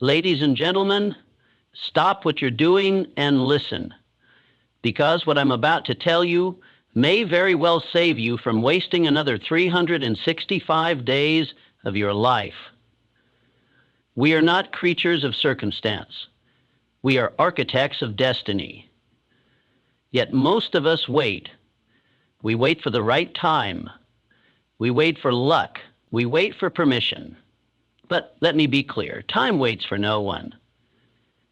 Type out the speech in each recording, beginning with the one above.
Ladies and gentlemen, stop what you're doing and listen, because what I'm about to tell you may very well save you from wasting another 365 days of your life. We are not creatures of circumstance. We are architects of destiny. Yet most of us wait. We wait for the right time. We wait for luck. We wait for permission. But let me be clear, time waits for no one.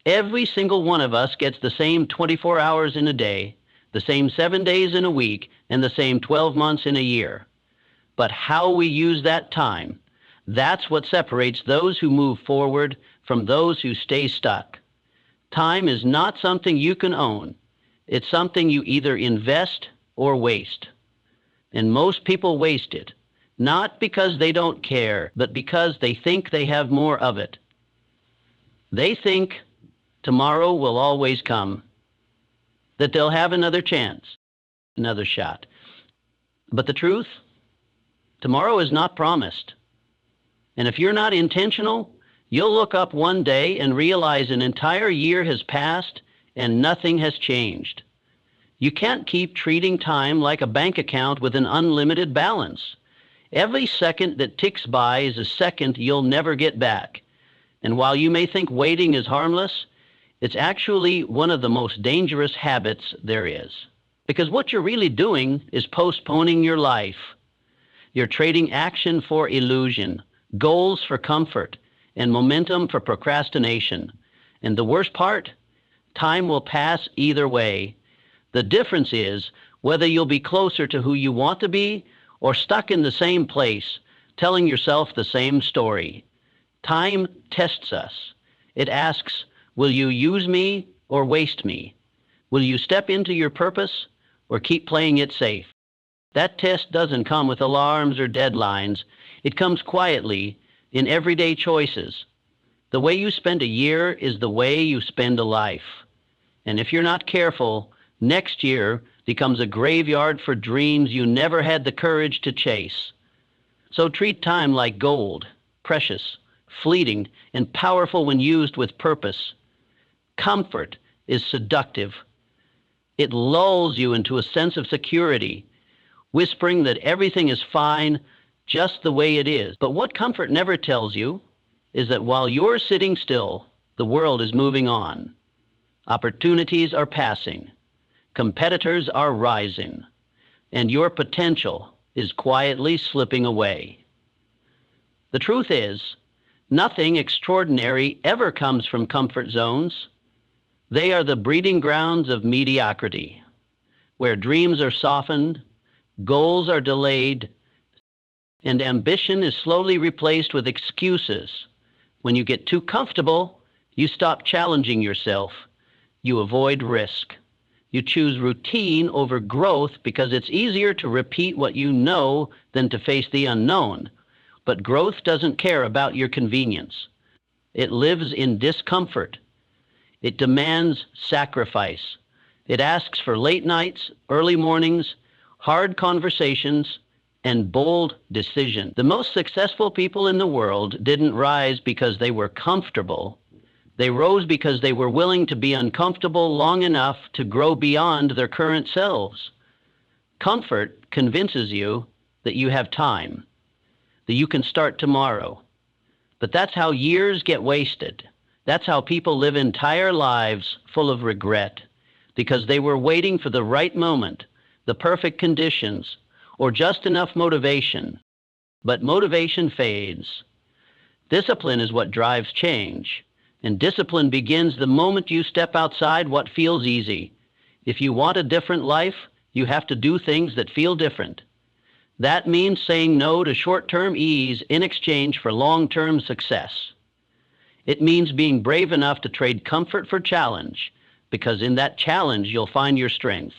Every single one of us gets the same 24 hours in a day, the same 7 days in a week, and the same 12 months in a year. But how we use that time, that's what separates those who move forward from those who stay stuck. Time is not something you can own. It's something you either invest or waste. And most people waste it, not because they don't care, but because they think they have more of it. They think tomorrow will always come, that they'll have another chance, another shot. But the truth, tomorrow is not promised. And if you're not intentional, you'll look up one day and realize an entire year has passed and nothing has changed. You can't keep treating time like a bank account with an unlimited balance. Every second that ticks by is a second you'll never get back. And while you may think waiting is harmless, it's actually one of the most dangerous habits there is. Because what you're really doing is postponing your life. You're trading action for illusion, goals for comfort, and momentum for procrastination. And the worst part, time will pass either way. The difference is whether you'll be closer to who you want to be or stuck in the same place, telling yourself the same story. Time tests us. It asks, will you use me or waste me? Will you step into your purpose or keep playing it safe? That test doesn't come with alarms or deadlines. It comes quietly in everyday choices. The way you spend a year is the way you spend a life. And if you're not careful, next year becomes a graveyard for dreams you never had the courage to chase. So treat time like gold, precious, fleeting, and powerful when used with purpose. Comfort is seductive. It lulls you into a sense of security, whispering that everything is fine just the way it is. But what comfort never tells you is that while you're sitting still, the world is moving on. Opportunities are passing. Competitors are rising, and your potential is quietly slipping away. The truth is, nothing extraordinary ever comes from comfort zones. They are the breeding grounds of mediocrity, where dreams are softened, goals are delayed, and ambition is slowly replaced with excuses. When you get too comfortable, you stop challenging yourself. You avoid risk. You choose routine over growth because it's easier to repeat what you know than to face the unknown. But growth doesn't care about your convenience. It lives in discomfort. It demands sacrifice. It asks for late nights, early mornings, hard conversations, and bold decisions. The most successful people in the world didn't rise because they were comfortable. They rose because they were willing to be uncomfortable long enough to grow beyond their current selves. Comfort convinces you that you have time, that you can start tomorrow. But that's how years get wasted. That's how people live entire lives full of regret, because they were waiting for the right moment, the perfect conditions, or just enough motivation. But motivation fades. Discipline is what drives change. And discipline begins the moment you step outside what feels easy. If you want a different life, you have to do things that feel different. That means saying no to short-term ease in exchange for long-term success. It means being brave enough to trade comfort for challenge, because in that challenge you'll find your strength.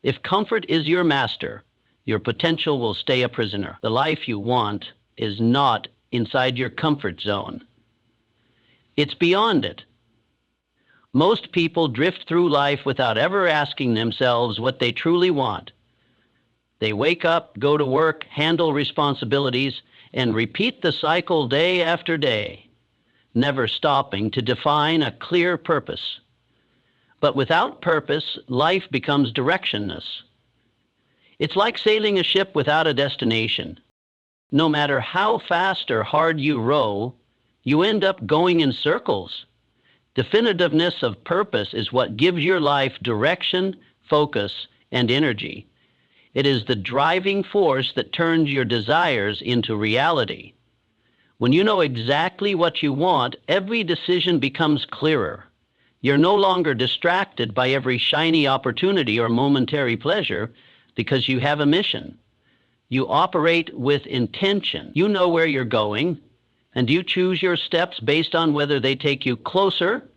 If comfort is your master, your potential will stay a prisoner. The life you want is not inside your comfort zone. It's beyond it. Most people drift through life without ever asking themselves what they truly want. They wake up, go to work, handle responsibilities, and repeat the cycle day after day. never stopping to define a clear purpose. But without purpose, life becomes directionless. It's like sailing a ship without a destination. No matter how fast or hard you row, you end up going in circles. Definitiveness of purpose is what gives your life direction, focus, and energy. It is the driving force that turns your desires into reality. When you know exactly what you want, every decision becomes clearer. You're no longer distracted by every shiny opportunity or momentary pleasure because you have a mission. You operate with intention. You know where you're going, and you choose your steps based on whether they take you closer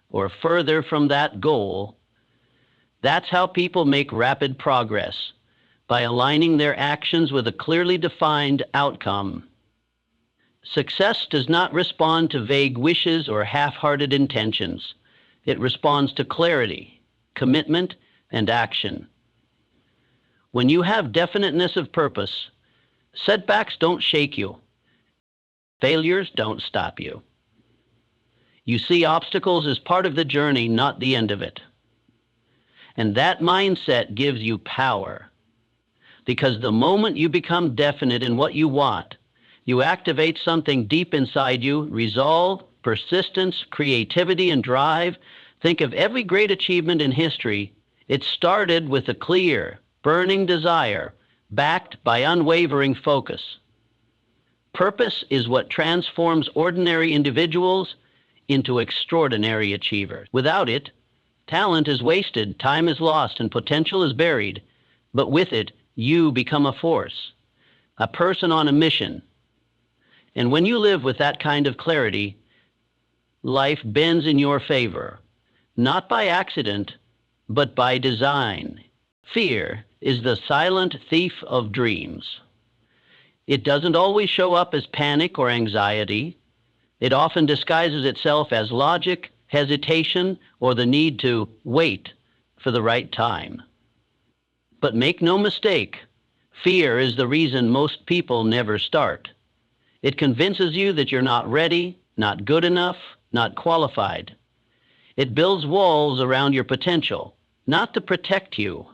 or further from that goal. That's how people make rapid progress, by aligning their actions with a clearly defined outcome. Success does not respond to vague wishes or half-hearted intentions. It responds to clarity, commitment, and action. When you have definiteness of purpose, setbacks don't shake you. Failures don't stop you. You see obstacles as part of the journey, not the end of it. And that mindset gives you power. Because the moment you become definite in what you want, you activate something deep inside you: resolve, persistence, creativity, and drive. Think of every great achievement in history. It started with a clear, burning desire, backed by unwavering focus. Purpose is what transforms ordinary individuals into extraordinary achievers. Without it, talent is wasted, time is lost, and potential is buried. But with it, you become a force, a person on a mission. And when you live with that kind of clarity, life bends in your favor, not by accident, but by design. Fear is the silent thief of dreams. It doesn't always show up as panic or anxiety. It often disguises itself as logic, hesitation, or the need to wait for the right time. But make no mistake, fear is the reason most people never start. It convinces you that you're not ready, not good enough, not qualified. It builds walls around your potential, not to protect you,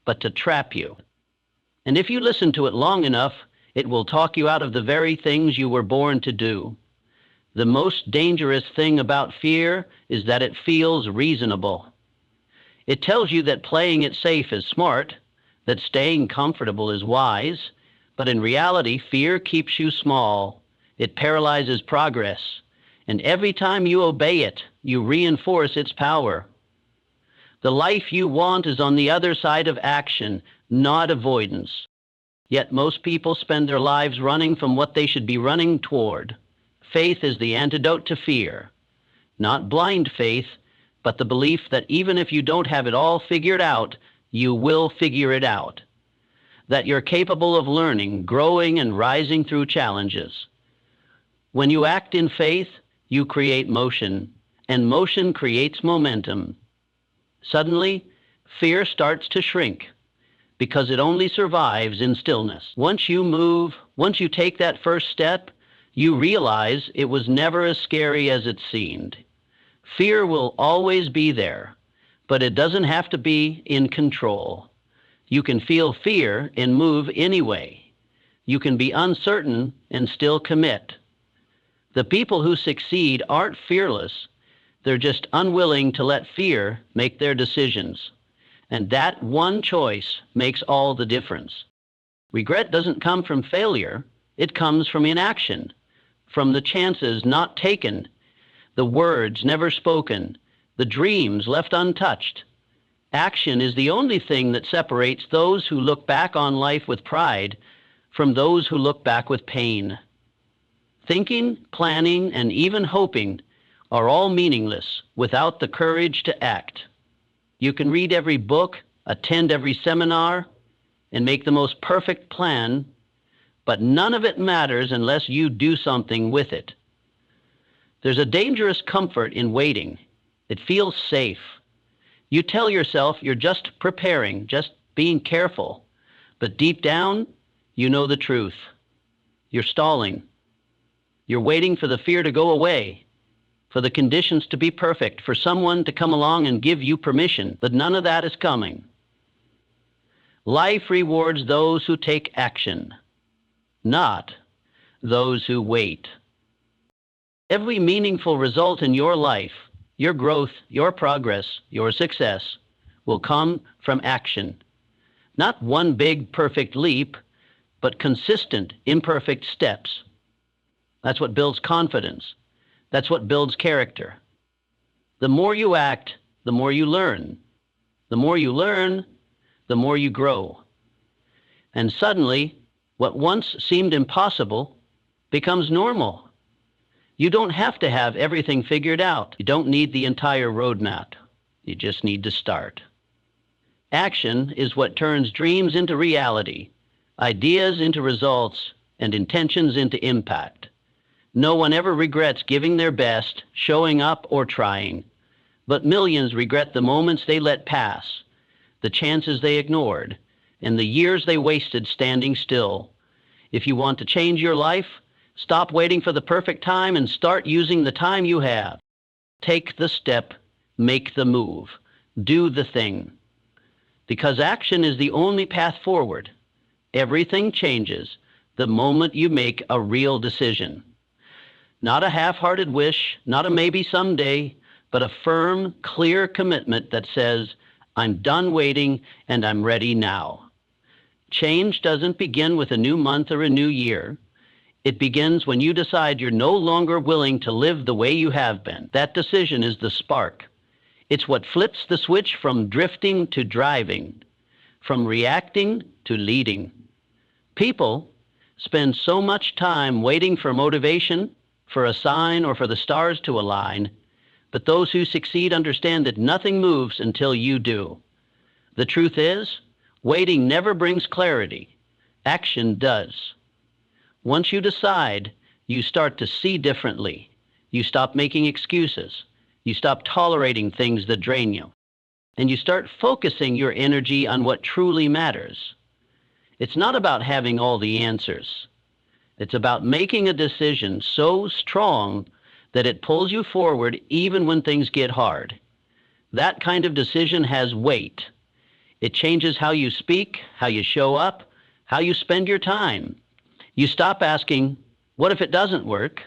but to trap you. And if you listen to it long enough, it will talk you out of the very things you were born to do. The most dangerous thing about fear is that it feels reasonable. It tells you that playing it safe is smart, that staying comfortable is wise, but in reality, fear keeps you small. It paralyzes progress, and every time you obey it, you reinforce its power. The life you want is on the other side of action, not avoidance. Yet most people spend their lives running from what they should be running toward. Faith is the antidote to fear. Not blind faith, but the belief that even if you don't have it all figured out, you will figure it out. That you're capable of learning, growing, and rising through challenges. When you act in faith, you create motion, and motion creates momentum. Suddenly, fear starts to shrink, because it only survives in stillness. Once you move, once you take that first step, you realize it was never as scary as it seemed. Fear will always be there, but it doesn't have to be in control. You can feel fear and move anyway. You can be uncertain and still commit. The people who succeed aren't fearless. They're just unwilling to let fear make their decisions. And that one choice makes all the difference. Regret doesn't come from failure. It comes from inaction, from the chances not taken, the words never spoken, the dreams left untouched. Action is the only thing that separates those who look back on life with pride from those who look back with pain. Thinking, planning, and even hoping are all meaningless without the courage to act. You can read every book, attend every seminar, and make the most perfect plan, but none of it matters unless you do something with it. There's a dangerous comfort in waiting. It feels safe. You tell yourself you're just preparing, just being careful, but deep down, you know the truth. You're stalling. You're waiting for the fear to go away, for the conditions to be perfect, for someone to come along and give you permission, but none of that is coming. Life rewards those who take action, not those who wait. Every meaningful result in your life, your growth, your progress, your success, will come from action. Not one big perfect leap, but consistent imperfect steps. That's what builds confidence. That's what builds character. The more you act, the more you learn. The more you learn, the more you grow. And suddenly, what once seemed impossible becomes normal. You don't have to have everything figured out. You don't need the entire roadmap. You just need to start. Action is what turns dreams into reality, ideas into results, and intentions into impact. No one ever regrets giving their best, showing up, or trying. But millions regret the moments they let pass, the chances they ignored, and the years they wasted standing still. If you want to change your life, stop waiting for the perfect time and start using the time you have. Take the step, make the move, do the thing. Because action is the only path forward. Everything changes the moment you make a real decision. Not a half-hearted wish, not a maybe someday, but a firm, clear commitment that says, I'm done waiting and I'm ready now. Change doesn't begin with a new month or a new year. It begins when you decide you're no longer willing to live the way you have been. That decision is the spark. It's what flips the switch from drifting to driving, from reacting to leading. People spend so much time waiting for motivation, for a sign, or for the stars to align, but those who succeed understand that nothing moves until you do. The truth is, waiting never brings clarity. Action does. Once you decide, you start to see differently. You stop making excuses. You stop tolerating things that drain you. And you start focusing your energy on what truly matters. It's not about having all the answers. It's about making a decision so strong that it pulls you forward even when things get hard. That kind of decision has weight. It changes how you speak, how you show up, how you spend your time. You stop asking, what if it doesn't work?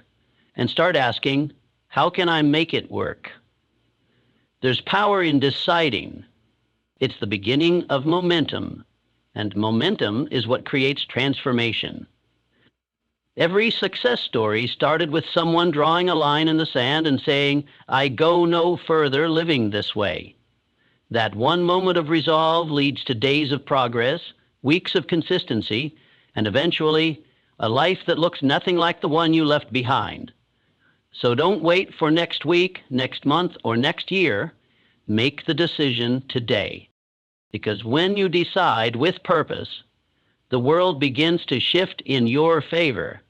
And start asking, how can I make it work? There's power in deciding. It's the beginning of momentum, and momentum is what creates transformation. Every success story started with someone drawing a line in the sand and saying, I go no further living this way. That one moment of resolve leads to days of progress, weeks of consistency, and eventually a life that looks nothing like the one you left behind. So don't wait for next week, next month, or next year. Make the decision today. Because when you decide with purpose, the world begins to shift in your favor.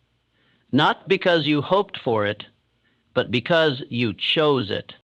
Not because you hoped for it, but because you chose it.